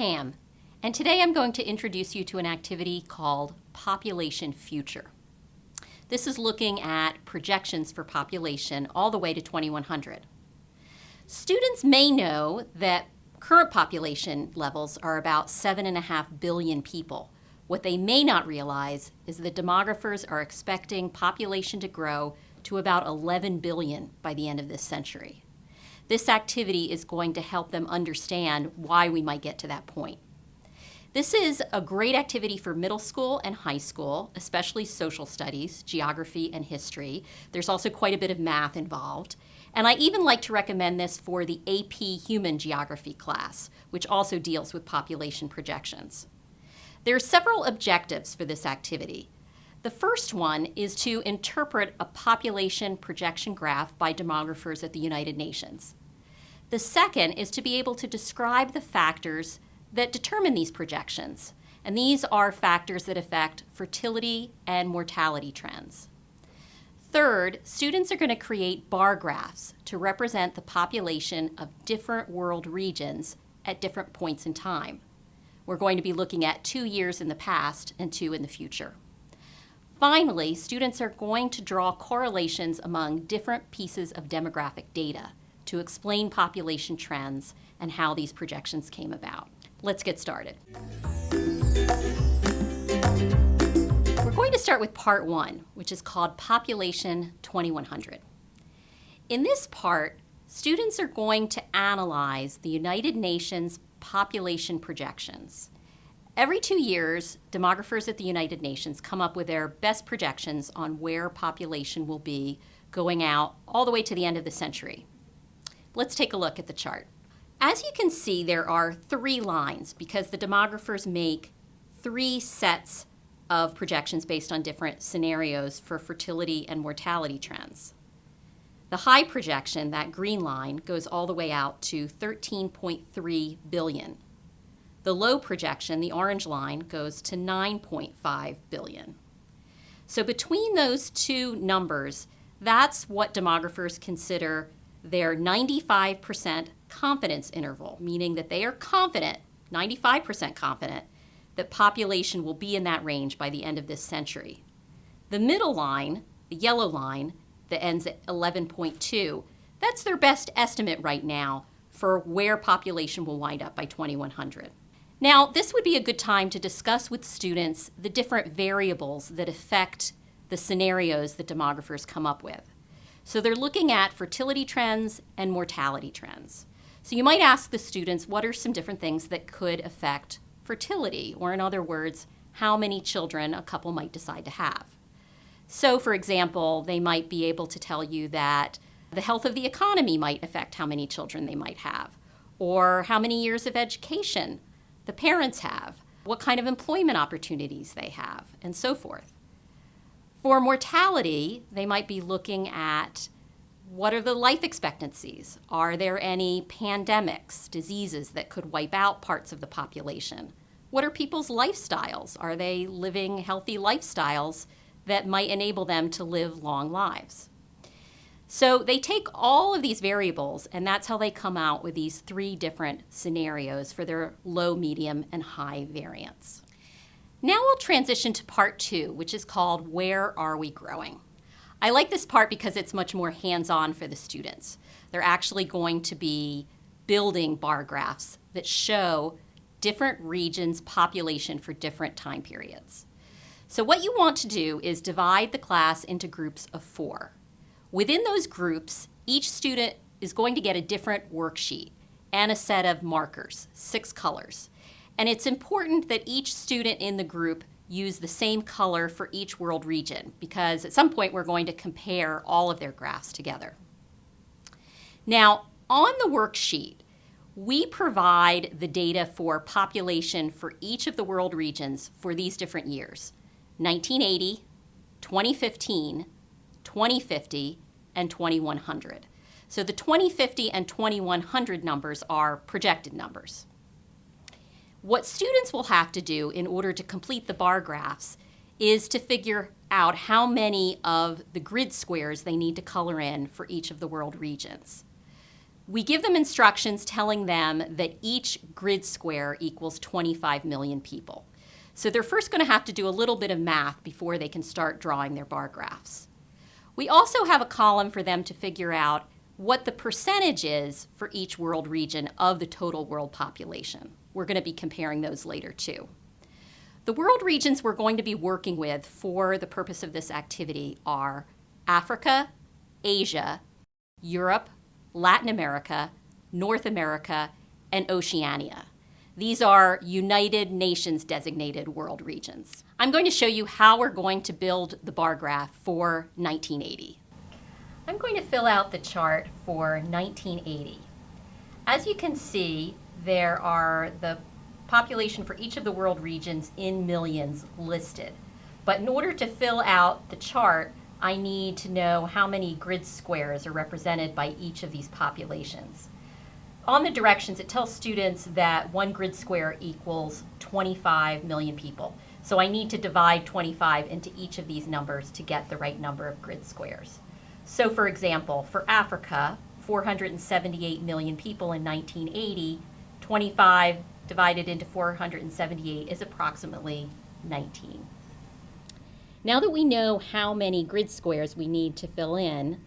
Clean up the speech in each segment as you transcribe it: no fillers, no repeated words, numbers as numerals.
Pam, and today I'm going to introduce you to an activity called Population Future. This is looking at projections for population all the way to 2100. Students may know that current population levels are about 7.5 billion people. What they may not realize is that demographers are expecting population to grow to about 11 billion by the end of this century. This activity is going to help them understand why we might get to that point. This is a great activity for middle school and high school, especially social studies, geography, and history. There's also quite a bit of math involved. And I even like to recommend this for the AP Human Geography class, which also deals with population projections. There are several objectives for this activity. The first one is to interpret a population projection graph by demographers at the United Nations. The second is to be able to describe the factors that determine these projections, and these are factors that affect fertility and mortality trends. Third, students are going to create bar graphs to represent the population of different world regions at different points in time. We're going to be looking at 2 years in the past and 2 in the future. Finally, students are going to draw correlations among different pieces of demographic data to explain population trends and how these projections came about. Let's get started. We're going to start with part 1, which is called Population 2100. In this part, students are going to analyze the United Nations population projections. Every 2 years, demographers at the United Nations come up with their best projections on where population will be going out all the way to the end of the century. Let's take a look at the chart. As you can see, there are 3 lines because the demographers make 3 sets of projections based on different scenarios for fertility and mortality trends. The high projection, that green line, goes all the way out to 13.3 billion. The low projection, the orange line, goes to 9.5 billion. So between those 2 numbers, that's what demographers consider their 95% confidence interval, meaning that they are confident, 95% confident, that population will be in that range by the end of this century. The middle line, the yellow line, that ends at 11.2, that's their best estimate right now for where population will wind up by 2100. Now, this would be a good time to discuss with students the different variables that affect the scenarios that demographers come up with. So they're looking at fertility trends and mortality trends. So you might ask the students, what are some different things that could affect fertility, or in other words, how many children a couple might decide to have? So for example, they might be able to tell you that the health of the economy might affect how many children they might have, or how many years of education the parents have, what kind of employment opportunities they have, and so forth. For mortality, they might be looking at what are the life expectancies? Are there any pandemics, diseases that could wipe out parts of the population? What are people's lifestyles? Are they living healthy lifestyles that might enable them to live long lives? So they take all of these variables, and that's how they come out with these 3 different scenarios for their low, medium, and high variance. Now we'll transition to part 2, which is called Where Are We Growing? I like this part because it's much more hands-on for the students. They're actually going to be building bar graphs that show different regions' population for different time periods. So what you want to do is divide the class into groups of 4. Within those groups, each student is going to get a different worksheet and a set of markers, 6 colors. And it's important that each student in the group use the same color for each world region, because at some point we're going to compare all of their graphs together. Now, on the worksheet, we provide the data for population for each of the world regions for these different years: 1980, 2015, 2050, and 2100. So the 2050 and 2100 numbers are projected numbers. What students will have to do in order to complete the bar graphs is to figure out how many of the grid squares they need to color in for each of the world regions. We give them instructions telling them that each grid square equals 25 million people. So they're first going to have to do a little bit of math before they can start drawing their bar graphs. We also have a column for them to figure out what the percentage is for each world region of the total world population. We're going to be comparing those later too. The world regions we're going to be working with for the purpose of this activity are Africa, Asia, Europe, Latin America, North America, and Oceania. These are United Nations designated world regions. I'm going to show you how we're going to build the bar graph for 1980. I'm going to fill out the chart for 1980. As you can see, there are the population for each of the world regions in millions listed. But in order to fill out the chart, I need to know how many grid squares are represented by each of these populations. On the directions, it tells students that one grid square equals 25 million people. So I need to divide 25 into each of these numbers to get the right number of grid squares. So for example, for Africa, 478 million people in 1980, 25 divided into 478 is approximately 19. Now that we know how many grid squares we need to fill in,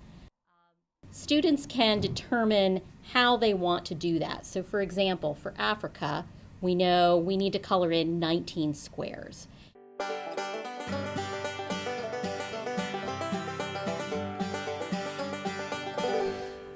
students can determine how they want to do that. So for example, for Africa, we know we need to color in 19 squares.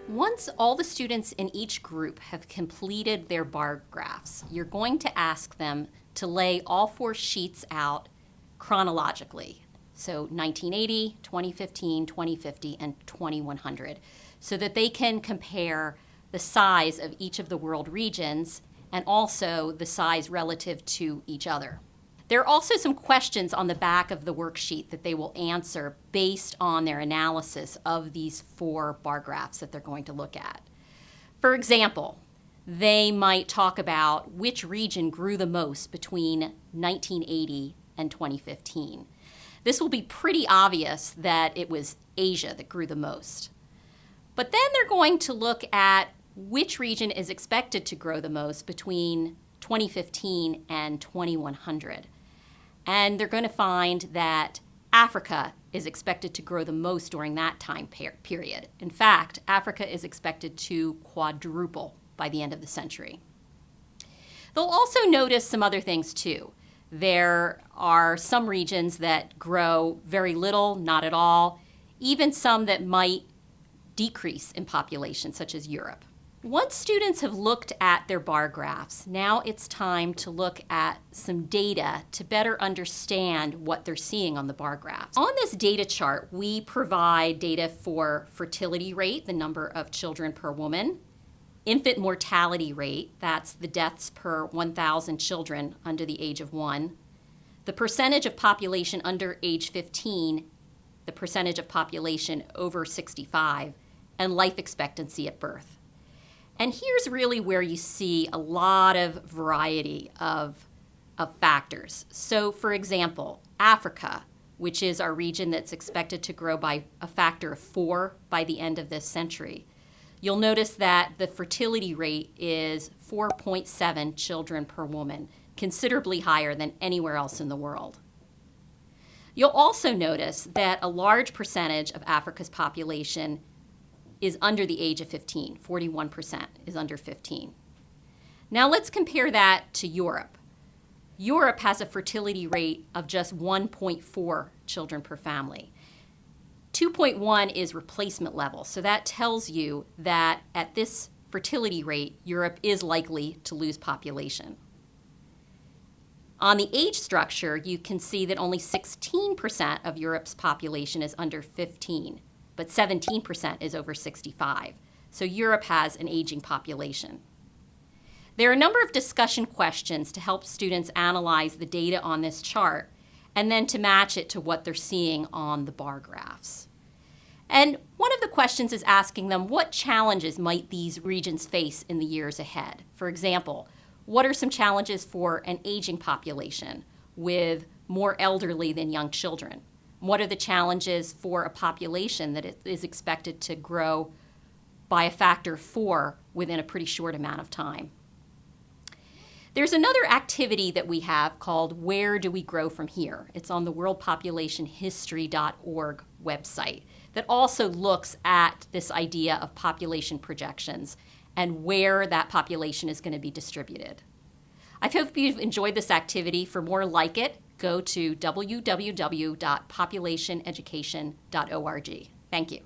Once all the students in each group have completed their bar graphs, you're going to ask them to lay all 4 sheets out chronologically. So 1980, 2015, 2050, and 2100, so that they can compare the size of each of the world regions and also the size relative to each other. There are also some questions on the back of the worksheet that they will answer based on their analysis of these 4 bar graphs that they're going to look at. For example, they might talk about which region grew the most between 1980 and 2015. This will be pretty obvious that it was Asia that grew the most. But then they're going to look at which region is expected to grow the most between 2015 and 2100. And they're going to find that Africa is expected to grow the most during that time period. In fact, Africa is expected to quadruple by the end of the century. They'll also notice some other things too. There are some regions that grow very little, not at all, even some that might decrease in population, such as Europe. Once students have looked at their bar graphs, now it's time to look at some data to better understand what they're seeing on the bar graphs. On this data chart, we provide data for fertility rate, the number of children per woman, infant mortality rate, that's the deaths per 1,000 children under the age of 1, the percentage of population under age 15, the percentage of population over 65, and life expectancy at birth. And here's really where you see a lot of variety of factors. So for example, Africa, which is our region that's expected to grow by a factor of 4 by the end of this century, you'll notice that the fertility rate is 4.7 children per woman, considerably higher than anywhere else in the world. You'll also notice that a large percentage of Africa's population is under the age of 15. 41% is under 15. Now let's compare that to Europe. Europe has a fertility rate of just 1.4 children per family. 2.1 is replacement level, so that tells you that at this fertility rate, Europe is likely to lose population. On the age structure, you can see that only 16% of Europe's population is under 15. But 17% is over 65. So Europe has an aging population. There are a number of discussion questions to help students analyze the data on this chart and then to match it to what they're seeing on the bar graphs. And one of the questions is asking them what challenges might these regions face in the years ahead. For example, what are some challenges for an aging population with more elderly than young children? What are the challenges for a population that is expected to grow by a factor of 4 within a pretty short amount of time. There's another activity that we have called Where Do We Grow From Here? It's on the worldpopulationhistory.org website that also looks at this idea of population projections and where that population is going to be distributed. I hope you've enjoyed this activity. For more like it, go to www.populationeducation.org. Thank you.